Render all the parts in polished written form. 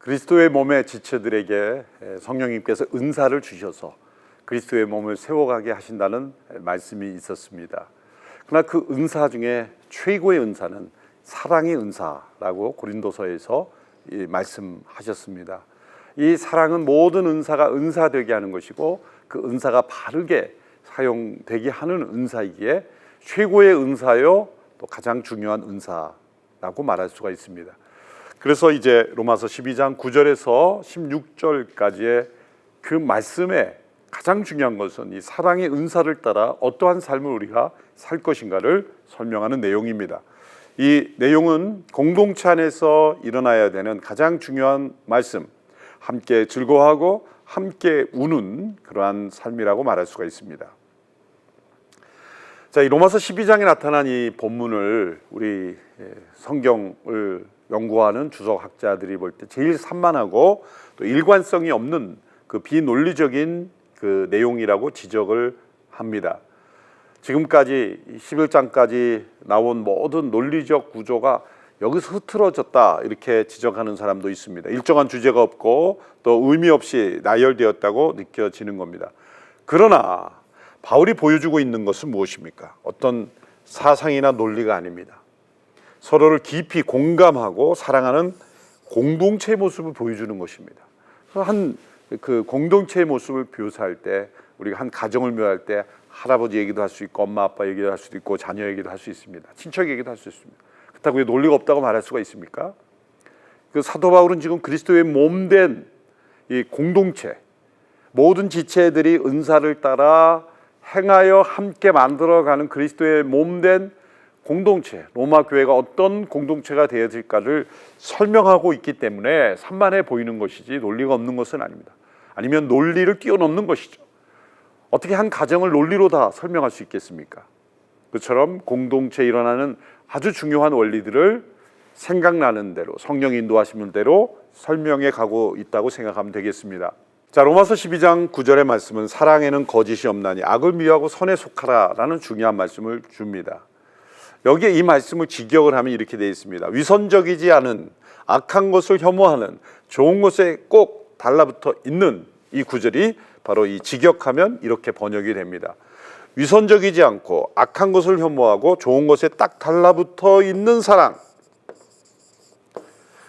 그리스도의 몸의 지체들에게 성령님께서 은사를 주셔서 그리스도의 몸을 세워가게 하신다는 말씀이 있었습니다. 그러나 그 은사 중에 최고의 은사는 사랑의 은사라고 고린도서에서 말씀하셨습니다. 이 사랑은 모든 은사가 은사되게 하는 것이고 그 은사가 바르게 사용되게 하는 은사이기에 최고의 은사요 또 가장 중요한 은사라고 말할 수가 있습니다. 그래서 이제 로마서 12장 9절에서 16절까지의 그 말씀에 가장 중요한 것은 이 사랑의 은사를 따라 어떠한 삶을 우리가 살 것인가를 설명하는 내용입니다. 이 내용은 공동체 안에서 일어나야 되는 가장 중요한 말씀, 함께 즐거워하고 함께 우는 그러한 삶이라고 말할 수가 있습니다. 자, 이 로마서 12장에 나타난 이 본문을 우리 성경을 연구하는 주석학자들이 볼 때 제일 산만하고 또 일관성이 없는 그 비논리적인 그 내용이라고 지적을 합니다. 지금까지 11장까지 나온 모든 논리적 구조가 여기서 흐트러졌다 이렇게 지적하는 사람도 있습니다. 일정한 주제가 없고 또 의미 없이 나열되었다고 느껴지는 겁니다. 그러나 바울이 보여주고 있는 것은 무엇입니까? 어떤 사상이나 논리가 아닙니다. 서로를 깊이 공감하고 사랑하는 공동체의 모습을 보여주는 것입니다. 한 그 공동체의 모습을 묘사할 때 우리가 한 가정을 묘할 때 할아버지 얘기도 할 수 있고 엄마 아빠 얘기도 할 수도 있고 자녀 얘기도 할 수 있습니다. 친척 얘기도 할 수 있습니다. 그렇다고 왜 논리가 없다고 말할 수가 있습니까? 그 사도 바울은 지금 그리스도의 몸된 이 공동체 모든 지체들이 은사를 따라 행하여 함께 만들어가는 그리스도의 몸된 공동체, 로마 교회가 어떤 공동체가 되어질까를 설명하고 있기 때문에 산만해 보이는 것이지 논리가 없는 것은 아닙니다. 아니면 논리를 뛰어넘는 것이죠. 어떻게 한 가정을 논리로 다 설명할 수 있겠습니까? 그처럼 공동체에 일어나는 아주 중요한 원리들을 생각나는 대로 성령 인도하시는 대로 설명해 가고 있다고 생각하면 되겠습니다. 자, 로마서 12장 9절의 말씀은 사랑에는 거짓이 없나니 악을 미워하고 선에 속하라 라는 중요한 말씀을 줍니다. 여기에 이 말씀을 직역을 하면 이렇게 되어 있습니다. 위선적이지 않은 악한 것을 혐오하는 좋은 것에 꼭 달라붙어 있는 이 구절이 바로 이 직역하면 이렇게 번역이 됩니다. 위선적이지 않고 악한 것을 혐오하고 좋은 것에 딱 달라붙어 있는 사랑.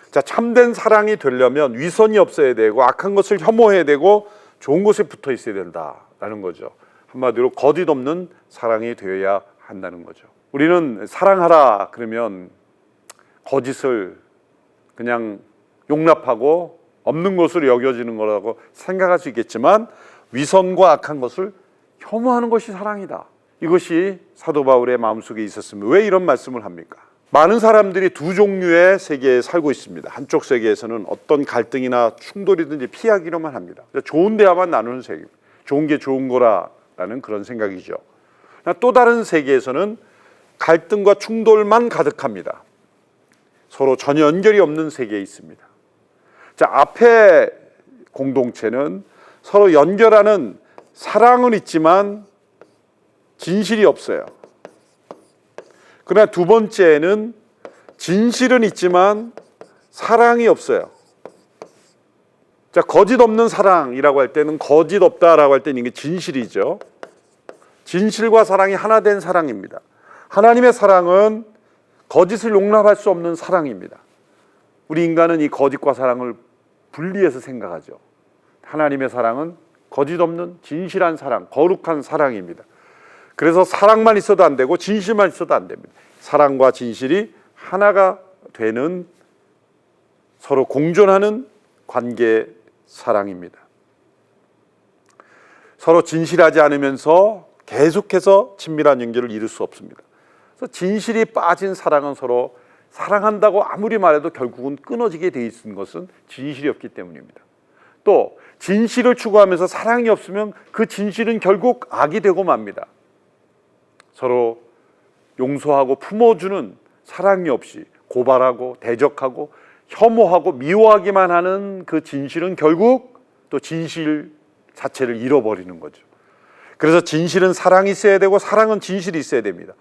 자, 참된 사랑이 되려면 위선이 없어야 되고 악한 것을 혐오해야 되고 좋은 것에 붙어 있어야 된다라는 거죠. 한마디로 거짓 없는 사랑이 되어야 한다는 거죠. 우리는 사랑하라 그러면 거짓을 그냥 용납하고 없는 것으로 여겨지는 거라고 생각할 수 있겠지만 위선과 악한 것을 혐오하는 것이 사랑이다. 이것이 사도 바울의 마음속에 있었으면 왜 이런 말씀을 합니까? 많은 사람들이 두 종류의 세계에 살고 있습니다. 한쪽 세계에서는 어떤 갈등이나 충돌이든지 피하기로만 합니다. 좋은 대화만 나누는 세계, 좋은 게 좋은 거라는 그런 생각이죠. 또 다른 세계에서는 갈등과 충돌만 가득합니다. 서로 전혀 연결이 없는 세계에 있습니다. 자, 앞에 공동체는 서로 연결하는 사랑은 있지만 진실이 없어요. 그러나 두 번째는 진실은 있지만 사랑이 없어요. 자, 거짓 없는 사랑이라고 할 때는 거짓 없다라고 할 때는 이게 진실이죠. 진실과 사랑이 하나 된 사랑입니다. 하나님의 사랑은 거짓을 용납할 수 없는 사랑입니다. 우리 인간은 이 거짓과 사랑을 분리해서 생각하죠. 하나님의 사랑은 거짓 없는 진실한 사랑, 거룩한 사랑입니다. 그래서 사랑만 있어도 안 되고 진실만 있어도 안 됩니다. 사랑과 진실이 하나가 되는 서로 공존하는 관계 사랑입니다. 서로 진실하지 않으면서 계속해서 친밀한 연결을 이룰 수 없습니다. 그래서 진실이 빠진 사랑은 서로 사랑한다고 아무리 말해도 결국은 끊어지게 돼 있는 것은 진실이 없기 때문입니다. 또 진실을 추구하면서 사랑이 없으면 그 진실은 결국 악이 되고 맙니다. 서로 용서하고 품어주는 사랑이 없이 고발하고 대적하고 혐오하고 미워하기만 하는 그 진실은 결국 또 진실 자체를 잃어버리는 거죠. 그래서 진실은 사랑이 있어야 되고 사랑은 진실이 있어야 됩니다.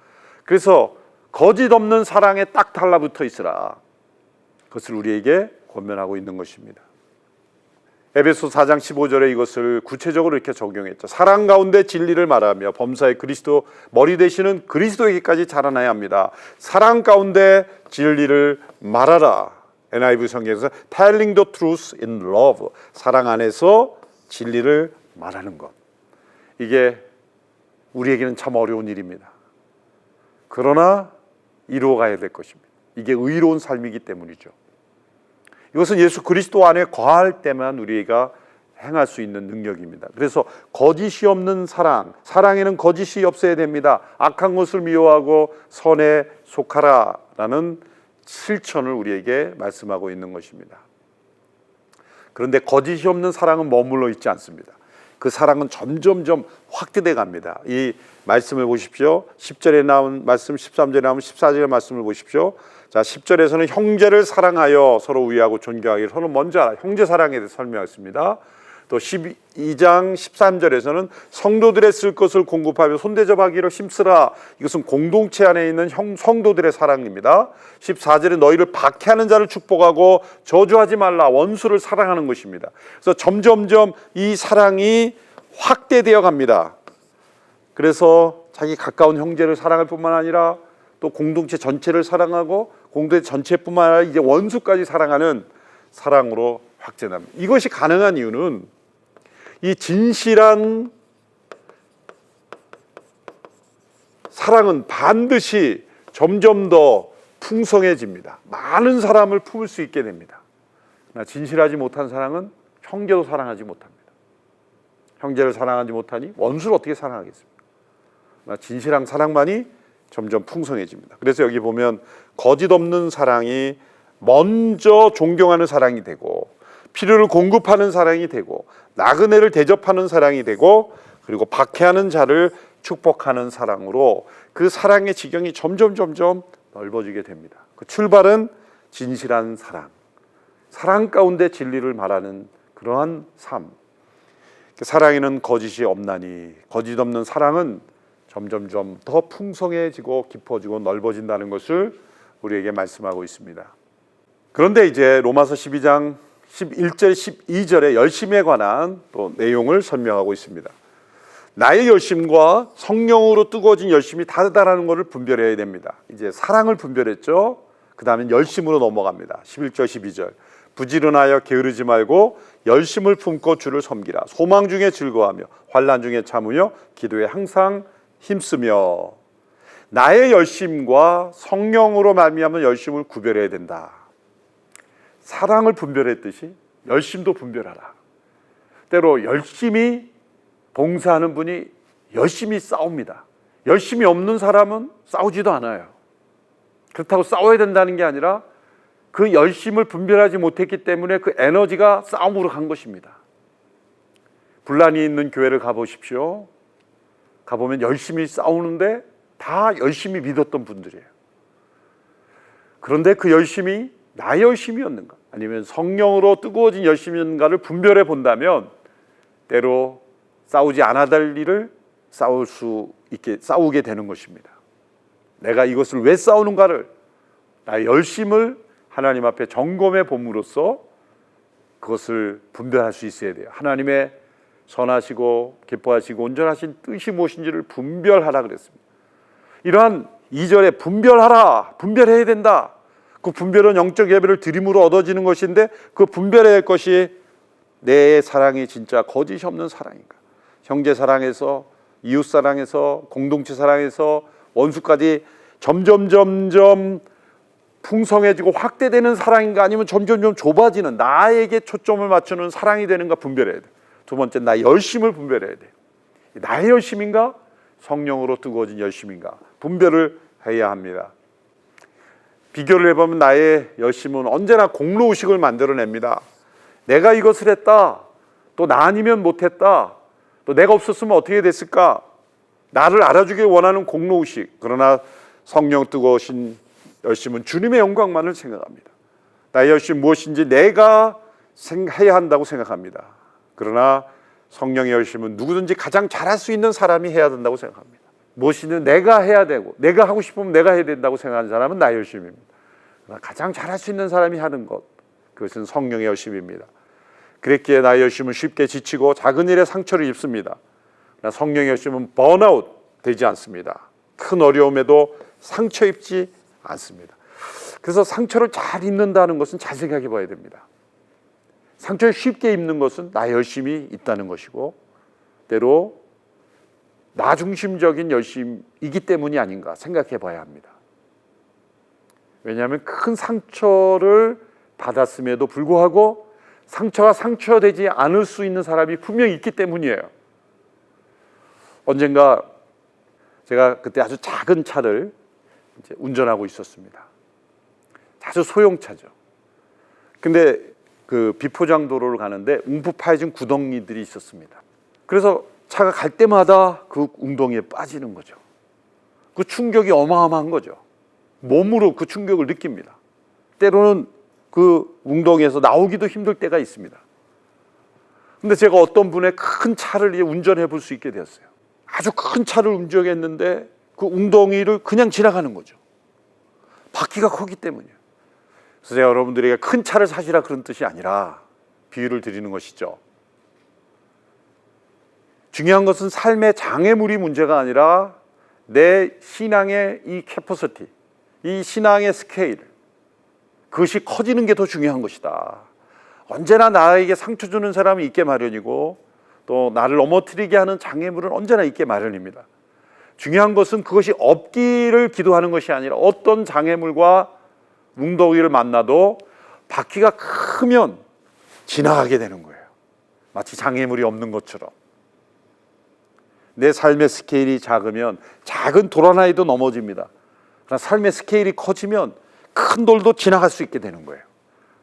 그래서 거짓 없는 사랑에 딱 달라붙어 있으라. 그것을 우리에게 권면하고 있는 것입니다. 에베소 4장 15절에 이것을 구체적으로 이렇게 적용했죠. 사랑 가운데 진리를 말하며 범사의 그리스도 머리 되시는 그리스도에게까지 자라나야 합니다. 사랑 가운데 진리를 말하라. NIV 성경에서 telling the truth in love, 사랑 안에서 진리를 말하는 것. 이게 우리에게는 참 어려운 일입니다. 그러나 이루어가야 될 것입니다. 이게 의로운 삶이기 때문이죠. 이것은 예수 그리스도 안에 거할 때만 우리가 행할 수 있는 능력입니다. 그래서 거짓이 없는 사랑, 사랑에는 거짓이 없어야 됩니다. 악한 것을 미워하고 선에 속하라라는 실천을 우리에게 말씀하고 있는 것입니다. 그런데 거짓이 없는 사랑은 머물러 있지 않습니다. 그 사랑은 점점점 확대돼 갑니다. 이 말씀을 보십시오. 10절에 나온 말씀, 13절에 나온 14절의 말씀을 보십시오. 자, 10절에서는 형제를 사랑하여 서로 위하고 존경하기를 서로 먼저 알아. 형제 사랑에 대해서 설명했습니다. 또 12장 13절에서는 성도들의 쓸 것을 공급하며 손대접하기를 힘쓰라. 이것은 공동체 안에 있는 성도들의 사랑입니다. 14절에 너희를 박해하는 자를 축복하고 저주하지 말라. 원수를 사랑하는 것입니다. 그래서 점점점 이 사랑이 확대되어 갑니다. 그래서 자기 가까운 형제를 사랑할 뿐만 아니라 또 공동체 전체를 사랑하고 공동체 전체뿐만 아니라 이제 원수까지 사랑하는 사랑으로 확대합니다. 이것이 가능한 이유는 이 진실한 사랑은 반드시 점점 더 풍성해집니다. 많은 사람을 품을 수 있게 됩니다. 그러나 진실하지 못한 사랑은 형제도 사랑하지 못합니다. 형제를 사랑하지 못하니 원수를 어떻게 사랑하겠습니까? 그러나 진실한 사랑만이 점점 풍성해집니다. 그래서 여기 보면 거짓 없는 사랑이 먼저 존경하는 사랑이 되고 필요를 공급하는 사랑이 되고 나그네를 대접하는 사랑이 되고 그리고 박해하는 자를 축복하는 사랑으로 그 사랑의 지경이 점점 넓어지게 됩니다. 그 출발은 진실한 사랑, 사랑 가운데 진리를 말하는 그러한 삶. 사랑에는 거짓이 없나니 거짓 없는 사랑은 점점점 더 풍성해지고 깊어지고 넓어진다는 것을 우리에게 말씀하고 있습니다. 그런데 이제 로마서 12장 11절 12절의 열심에 관한 또 내용을 설명하고 있습니다. 나의 열심과 성령으로 뜨거워진 열심이 다르다라는 것을 분별해야 됩니다. 이제 사랑을 분별했죠. 그 다음에 열심으로 넘어갑니다. 11절 12절 부지런하여 게으르지 말고 열심을 품고 주를 섬기라. 소망 중에 즐거워하며 환난 중에 참으며 기도에 항상 힘쓰며. 나의 열심과 성령으로 말미암은 열심을 구별해야 된다. 사랑을 분별했듯이 열심도 분별하라. 때로 열심히 봉사하는 분이 열심히 싸웁니다. 열심이 없는 사람은 싸우지도 않아요. 그렇다고 싸워야 된다는 게 아니라 그 열심을 분별하지 못했기 때문에 그 에너지가 싸움으로 간 것입니다. 분란이 있는 교회를 가보십시오. 가보면 열심히 싸우는데 다 열심히 믿었던 분들이에요. 그런데 그 열심이 나의 열심이었는가 아니면 성령으로 뜨거워진 열심이었는가를 분별해 본다면 때로 싸우지 않아야 될 일을 싸우게 되는 것입니다. 내가 이것을 왜 싸우는가를 나의 열심을 하나님 앞에 점검해 봄으로써 그것을 분별할 수 있어야 돼요. 하나님의 선하시고 기뻐하시고 온전하신 뜻이 무엇인지를 분별하라 그랬습니다. 이러한 2절에 분별하라, 분별해야 된다. 그 분별은 영적 예배를 드림으로 얻어지는 것인데 그 분별해야 할 것이 내 사랑이 진짜 거짓이 없는 사랑인가. 형제 사랑에서 이웃 사랑에서 공동체 사랑에서 원수까지 점점 풍성해지고 확대되는 사랑인가 아니면 점점 좁아지는 나에게 초점을 맞추는 사랑이 되는가 분별해야 돼. 두 번째 나의 열심을 분별해야 돼. 나의 열심인가 성령으로 뜨거워진 열심인가 분별을 해야 합니다. 비교를 해보면 나의 열심은 언제나 공로의식을 만들어냅니다. 내가 이것을 했다. 또 나 아니면 못했다. 또 내가 없었으면 어떻게 됐을까. 나를 알아주길 원하는 공로의식. 그러나 성령 뜨거우신 열심은 주님의 영광만을 생각합니다. 나의 열심 무엇인지 내가 해야 한다고 생각합니다. 그러나 성령의 열심은 누구든지 가장 잘할 수 있는 사람이 해야 된다고 생각합니다. 무엇이든 내가 해야 되고 내가 하고 싶으면 내가 해야 된다고 생각하는 사람은 나의 열심입니다. 그러나 가장 잘할 수 있는 사람이 하는 것 그것은 성령의 열심입니다. 그랬기에 나의 열심은 쉽게 지치고 작은 일에 상처를 입습니다. 그러나 성령의 열심은 번아웃 되지 않습니다. 큰 어려움에도 상처 입지 않습니다. 그래서 상처를 잘 입는다는 것은 잘 생각해 봐야 됩니다. 상처를 쉽게 입는 것은 나의 열심이 있다는 것이고 때로 나 중심적인 열심이기 때문이 아닌가 생각해 봐야 합니다. 왜냐하면 큰 상처를 받았음에도 불구하고 상처가 상처되지 않을 수 있는 사람이 분명히 있기 때문이에요. 언젠가 제가 그때 아주 작은 차를 이제 운전하고 있었습니다. 아주 소형차죠. 근데 그 비포장 도로를 가는데 웅푸 파여진 구덩이들이 있었습니다. 그래서 차가 갈 때마다 그 웅덩이에 빠지는 거죠. 그 충격이 어마어마한 거죠. 몸으로 그 충격을 느낍니다. 때로는 그 웅덩이에서 나오기도 힘들 때가 있습니다. 근데 제가 어떤 분의 큰 차를 운전해 볼 수 있게 되었어요. 아주 큰 차를 운전했는데 그 웅덩이를 그냥 지나가는 거죠. 바퀴가 크기 때문이에요. 그래서 제가 여러분들에게 큰 차를 사시라 그런 뜻이 아니라 비유를 드리는 것이죠. 중요한 것은 삶의 장애물이 문제가 아니라 내 신앙의 이 캐퍼시티, 이 신앙의 스케일, 그것이 커지는 게 더 중요한 것이다. 언제나 나에게 상처 주는 사람이 있게 마련이고 또 나를 넘어뜨리게 하는 장애물은 언제나 있게 마련입니다. 중요한 것은 그것이 없기를 기도하는 것이 아니라 어떤 장애물과 웅덩이를 만나도 바퀴가 크면 지나가게 되는 거예요. 마치 장애물이 없는 것처럼. 내 삶의 스케일이 작으면 작은 돌 하나에도 넘어집니다. 그러나 삶의 스케일이 커지면 큰 돌도 지나갈 수 있게 되는 거예요.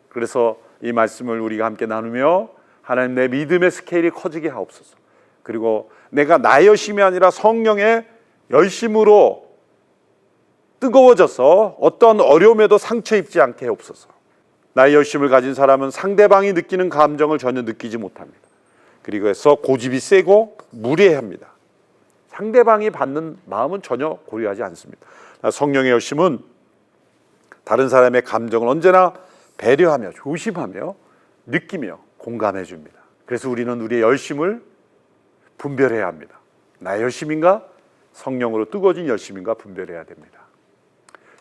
그래서 이 말씀을 우리가 함께 나누며 하나님 내 믿음의 스케일이 커지게 하옵소서. 그리고 내가 나의 열심이 아니라 성령의 열심으로 뜨거워져서 어떤 어려움에도 상처 입지 않게 하옵소서. 나의 열심을 가진 사람은 상대방이 느끼는 감정을 전혀 느끼지 못합니다. 그리고 해서 고집이 세고 무례합니다. 상대방이 받는 마음은 전혀 고려하지 않습니다. 성령의 열심은 다른 사람의 감정을 언제나 배려하며 조심하며 느끼며 공감해 줍니다. 그래서 우리는 우리의 열심을 분별해야 합니다. 나의 열심인가? 성령으로 뜨거워진 열심인가 분별해야 됩니다.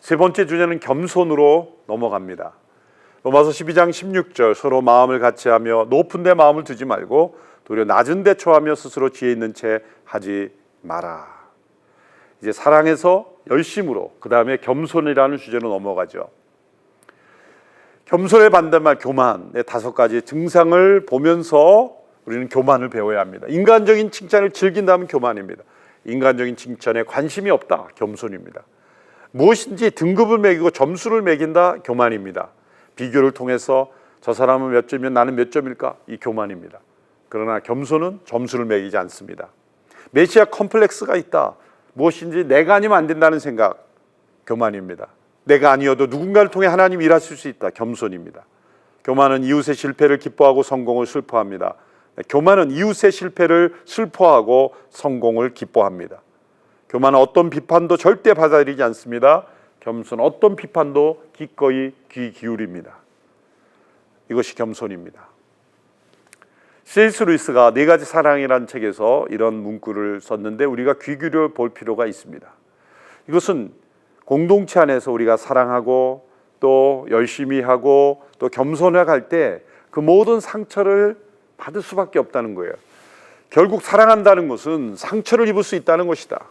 세 번째 주제는 겸손으로 넘어갑니다. 로마서 12장 16절 서로 마음을 같이하며 높은 데 마음을 두지 말고 도리어 낮은 데 처하며 스스로 지혜 있는 채 하지 마라. 이제 사랑에서 열심으로 그 다음에 겸손이라는 주제로 넘어가죠. 겸손의 반대말 교만의 5가지 증상을 보면서 우리는 교만을 배워야 합니다. 인간적인 칭찬을 즐긴다면 교만입니다. 인간적인 칭찬에 관심이 없다, 겸손입니다. 무엇인지 등급을 매기고 점수를 매긴다, 교만입니다. 비교를 통해서 저 사람은 몇 점이면 나는 몇 점일까? 이 교만입니다. 그러나 겸손은 점수를 매기지 않습니다. 메시아 컴플렉스가 있다. 무엇인지 내가 아니면 안 된다는 생각, 교만입니다. 내가 아니어도 누군가를 통해 하나님 일하실 수 있다, 겸손입니다. 교만은 이웃의 실패를 기뻐하고 성공을 슬퍼합니다. 교만은 이웃의 실패를 슬퍼하고 성공을 기뻐합니다. 교만은 어떤 비판도 절대 받아들이지 않습니다. 겸손은 어떤 비판도 기꺼이 귀 기울입니다. 이것이 겸손입니다. C.S. 루이스가 4가지 사랑이라는 책에서 이런 문구를 썼는데 우리가 귀 기울여 볼 필요가 있습니다. 이것은 공동체 안에서 우리가 사랑하고 또 열심히 하고 또 겸손해 갈 때 그 모든 상처를 받을 수밖에 없다는 거예요. 결국 사랑한다는 것은 상처를 입을 수 있다는 것이다.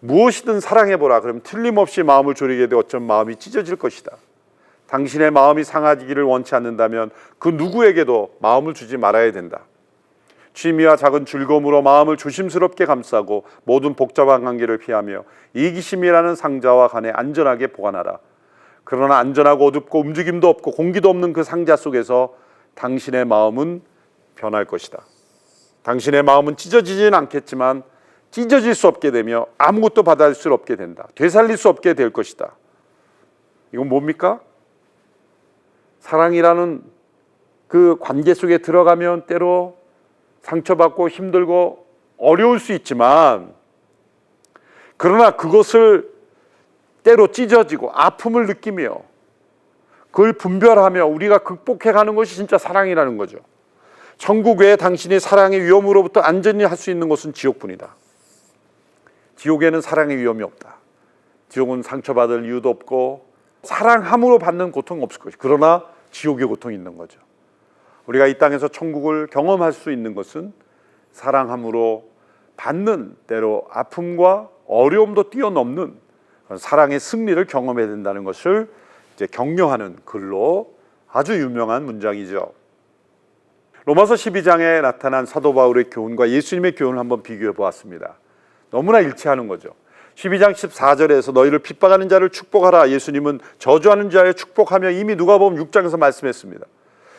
무엇이든 사랑해보라. 그럼 틀림없이 마음을 졸이게 되어 어쩜 마음이 찢어질 것이다. 당신의 마음이 상하기를 원치 않는다면 그 누구에게도 마음을 주지 말아야 된다. 취미와 작은 즐거움으로 마음을 조심스럽게 감싸고 모든 복잡한 관계를 피하며 이기심이라는 상자와 간에 안전하게 보관하라. 그러나 안전하고 어둡고 움직임도 없고 공기도 없는 그 상자 속에서 당신의 마음은 변할 것이다. 당신의 마음은 찢어지진 않겠지만 찢어질 수 없게 되며 아무것도 받아들일 수 없게 된다. 되살릴 수 없게 될 것이다. 이건 뭡니까? 사랑이라는 그 관계 속에 들어가면 때로 상처받고 힘들고 어려울 수 있지만 그러나 그것을 때로 찢어지고 아픔을 느끼며 그걸 분별하며 우리가 극복해가는 것이 진짜 사랑이라는 거죠. 천국 외에 당신이 사랑의 위험으로부터 안전히 할 수 있는 곳은 지옥뿐이다. 지옥에는 사랑의 위험이 없다. 지옥은 상처받을 이유도 없고 사랑함으로 받는 고통은 없을 것이고, 그러나 지옥의 고통이 있는 거죠. 우리가 이 땅에서 천국을 경험할 수 있는 것은 사랑함으로 받는, 때로 아픔과 어려움도 뛰어넘는 사랑의 승리를 경험해야 된다는 것을 이제 격려하는 글로 아주 유명한 문장이죠. 로마서 12장에 나타난 사도 바울의 교훈과 예수님의 교훈을 한번 비교해 보았습니다. 너무나 일치하는 거죠. 12장 14절에서 너희를 핍박하는 자를 축복하라. 예수님은 저주하는 자를 축복하며 이미 누가복음 6장에서 말씀했습니다.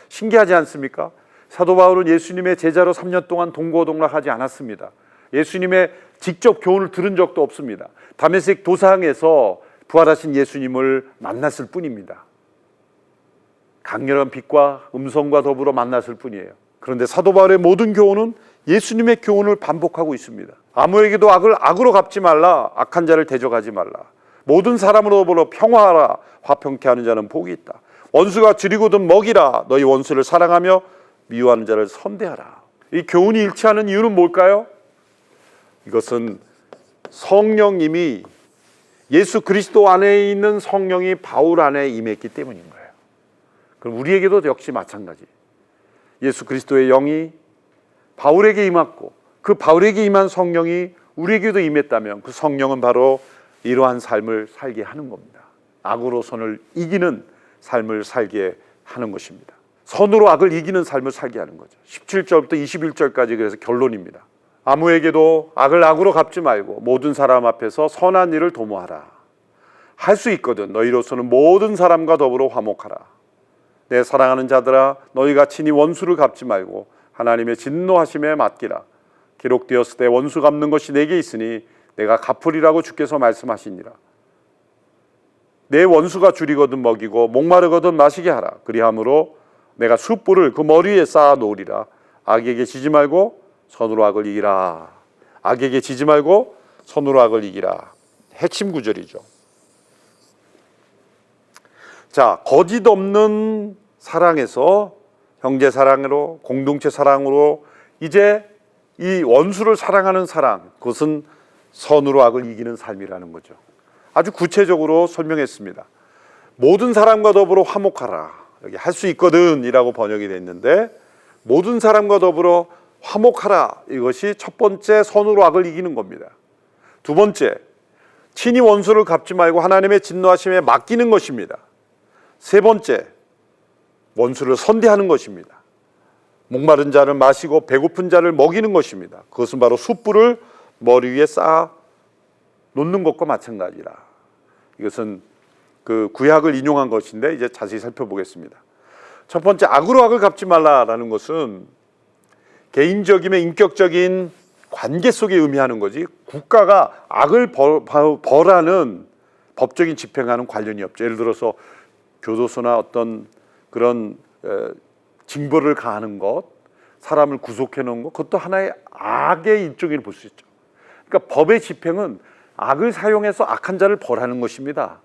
신기하지 않습니까? 사도 바울은 예수님의 제자로 3년 동안 동고동락하지 않았습니다. 예수님의 직접 교훈을 들은 적도 없습니다. 다메섹 도상에서 부활하신 예수님을 만났을 뿐입니다. 강렬한 빛과 음성과 더불어 만났을 뿐이에요. 그런데 사도 바울의 모든 교훈은 예수님의 교훈을 반복하고 있습니다. 아무에게도 악을 악으로 갚지 말라. 악한 자를 대적하지 말라. 모든 사람으로 더불어 평화하라. 화평케 하는 자는 복이 있다. 원수가 줄이고든 먹이라. 너희 원수를 사랑하며 미워하는 자를 선대하라. 이 교훈이 일치하는 이유는 뭘까요? 이것은 성령님이, 예수 그리스도 안에 있는 성령이 바울 안에 임했기 때문인 거예요. 그럼 우리에게도 역시 마찬가지. 예수 그리스도의 영이 바울에게 임했고 그 바울에게 임한 성령이 우리에게도 임했다면 그 성령은 바로 이러한 삶을 살게 하는 겁니다. 악으로 선을 이기는 삶을 살게 하는 것입니다. 선으로 악을 이기는 삶을 살게 하는 거죠. 17절부터 21절까지 그래서 결론입니다. 아무에게도 악을 악으로 갚지 말고 모든 사람 앞에서 선한 일을 도모하라. 할 수 있거든 너희로서는 모든 사람과 더불어 화목하라. 내 사랑하는 자들아, 너희가 친히 원수를 갚지 말고 하나님의 진노하심에 맡기라. 기록되었을 때 원수 갚는 것이 내게 있으니 내가 갚으리라고 주께서 말씀하시니라. 내 원수가 줄이거든 먹이고 목마르거든 마시게 하라. 그리함으로 내가 숯불을 그 머리 위에 쌓아 놓으리라. 악에게 지지 말고 선으로 악을 이기라. 악에게 지지 말고 선으로 악을 이기라. 핵심 구절이죠. 자, 거짓 없는 사랑에서 형제 사랑으로, 공동체 사랑으로 이제 이 원수를 사랑하는 사랑, 그것은 선으로 악을 이기는 삶이라는 거죠. 아주 구체적으로 설명했습니다. 모든 사람과 더불어 화목하라. 여기 할 수 있거든 이라고 번역이 됐는데, 모든 사람과 더불어 화목하라, 이것이 첫 번째 선으로 악을 이기는 겁니다. 두 번째, 친히 원수를 갚지 말고 하나님의 진노하심에 맡기는 것입니다. 세 번째, 원수를 선대하는 것입니다. 목마른 자를 마시고 배고픈 자를 먹이는 것입니다. 그것은 바로 숯불을 머리 위에 쌓아 놓는 것과 마찬가지라. 이것은 그 구약을 인용한 것인데 이제 자세히 살펴보겠습니다. 첫 번째, 악으로 악을 갚지 말라라는 것은 개인적이며 인격적인 관계 속에 의미하는 거지, 국가가 악을 벌하는 법적인 집행하는 관련이 없죠. 예를 들어서 교도소나 어떤 그런 징벌을 가하는 것, 사람을 구속해 놓은 것, 그것도 하나의 악의 일종을 볼 수 있죠. 그러니까 법의 집행은 악을 사용해서 악한 자를 벌하는 것입니다.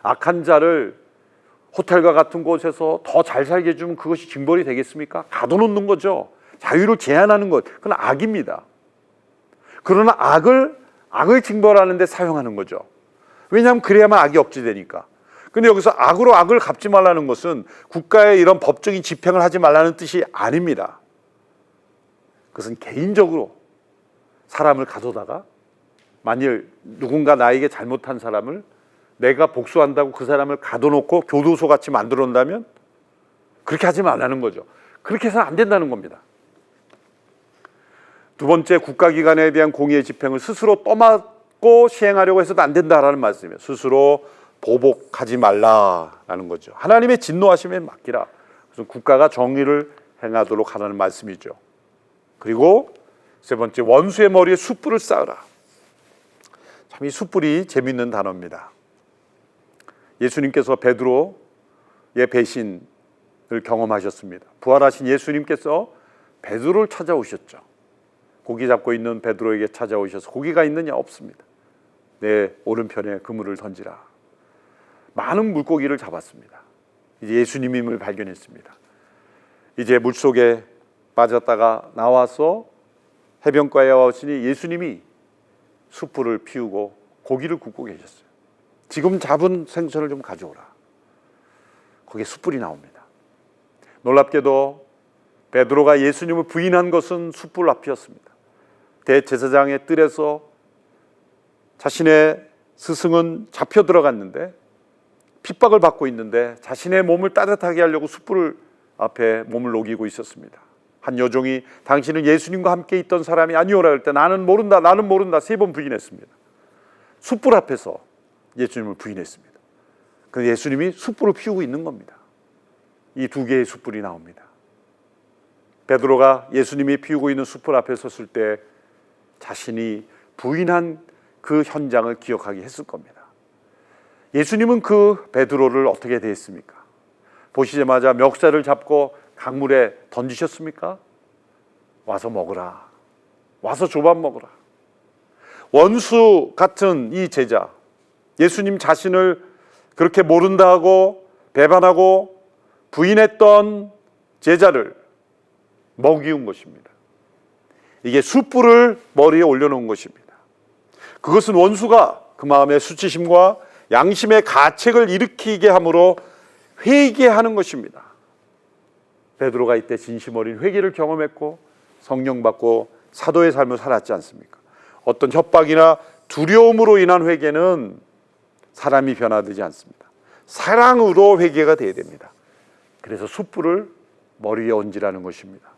악한 자를 호텔과 같은 곳에서 더 잘 살게 해주면 그것이 징벌이 되겠습니까? 가둬놓는 거죠. 자유를 제한하는 것, 그건 악입니다. 그러나 악을 징벌하는 데 사용하는 거죠. 왜냐하면 그래야만 악이 억제되니까. 근데 여기서 악으로 악을 갚지 말라는 것은 국가의 이런 법적인 집행을 하지 말라는 뜻이 아닙니다. 그것은 개인적으로 사람을 가둬다가 만일 누군가 나에게 잘못한 사람을 내가 복수한다고 그 사람을 가둬놓고 교도소 같이 만들어 놓는다면 그렇게 하지 말라는 거죠. 그렇게 해서는 안 된다는 겁니다. 두 번째, 국가기관에 대한 공의의 집행을 스스로 떠맡고 시행하려고 해서도 안 된다라는 말씀이에요. 스스로 보복하지 말라라는 거죠. 하나님의 진노하심에 맡기라. 그래서 국가가 정의를 행하도록 하라는 말씀이죠. 그리고 세 번째, 원수의 머리에 숯불을 쌓으라. 참 이 숯불이 재미있는 단어입니다. 예수님께서 베드로의 배신을 경험하셨습니다. 부활하신 예수님께서 베드로를 찾아오셨죠. 고기 잡고 있는 베드로에게 찾아오셔서 고기가 있느냐? 없습니다. 내 오른편에 그물을 던지라. 많은 물고기를 잡았습니다. 이제 예수님임을 발견했습니다. 이제 물속에 빠졌다가 나와서 해변가에 와오시니 예수님이 숯불을 피우고 고기를 굽고 계셨어요. 지금 잡은 생선을 좀 가져오라. 거기에 숯불이 나옵니다. 놀랍게도 베드로가 예수님을 부인한 것은 숯불 앞이었습니다. 대제사장의 뜰에서 자신의 스승은 잡혀 들어갔는데 핍박을 받고 있는데 자신의 몸을 따뜻하게 하려고 숯불 앞에 몸을 녹이고 있었습니다. 한 여종이 당신은 예수님과 함께 있던 사람이 아니오라 할 때 나는 모른다 3번 부인했습니다. 숯불 앞에서 예수님을 부인했습니다. 그런데 예수님이 숯불을 피우고 있는 겁니다. 이 두 개의 숯불이 나옵니다. 베드로가 예수님이 피우고 있는 숯불 앞에 섰을 때 자신이 부인한 그 현장을 기억하게 했을 겁니다. 예수님은 그 베드로를 어떻게 대했습니까? 보시자마자 멱살을 잡고 강물에 던지셨습니까? 와서 먹으라. 와서 조밥 먹으라. 원수 같은 이 제자, 예수님 자신을 그렇게 모른다 하고 배반하고 부인했던 제자를 먹이운 것입니다. 이게 숯불을 머리에 올려놓은 것입니다. 그것은 원수가 그 마음의 수치심과 양심의 가책을 일으키게 함으로 회개하는 것입니다. 베드로가 이때 진심 어린 회개를 경험했고 성령 받고 사도의 삶을 살았지 않습니까? 어떤 협박이나 두려움으로 인한 회개는 사람이 변화되지 않습니다. 사랑으로 회개가 되어야 됩니다. 그래서 숯불을 머리에 얹으라는 것입니다.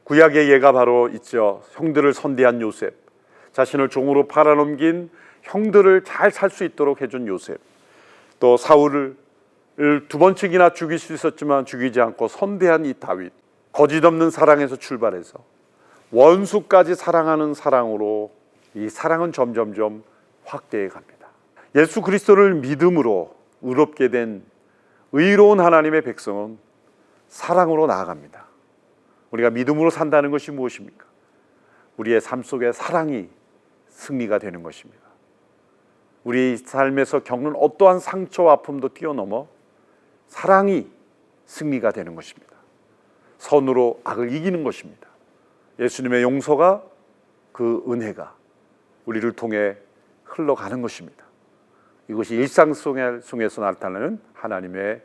구약의 예가 바로 있죠. 형들을 선대한 요셉, 자신을 종으로 팔아넘긴 형들을 잘 살 수 있도록 해준 요셉, 또 사울을 2번씩이나 죽일 수 있었지만 죽이지 않고 선대한 이 다윗, 거짓 없는 사랑에서 출발해서 원수까지 사랑하는 사랑으로 이 사랑은 점점점 확대해 갑니다. 예수 그리스도를 믿음으로 의롭게 된 의로운 하나님의 백성은 사랑으로 나아갑니다. 우리가 믿음으로 산다는 것이 무엇입니까? 우리의 삶 속에 사랑이 승리가 되는 것입니다. 우리 삶에서 겪는 어떠한 상처와 아픔도 뛰어넘어 사랑이 승리가 되는 것입니다. 선으로 악을 이기는 것입니다. 예수님의 용서가, 그 은혜가 우리를 통해 흘러가는 것입니다. 이것이 일상 속에서 나타나는 하나님의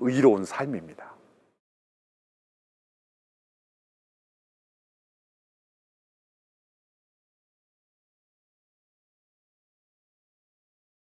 의로운 삶입니다.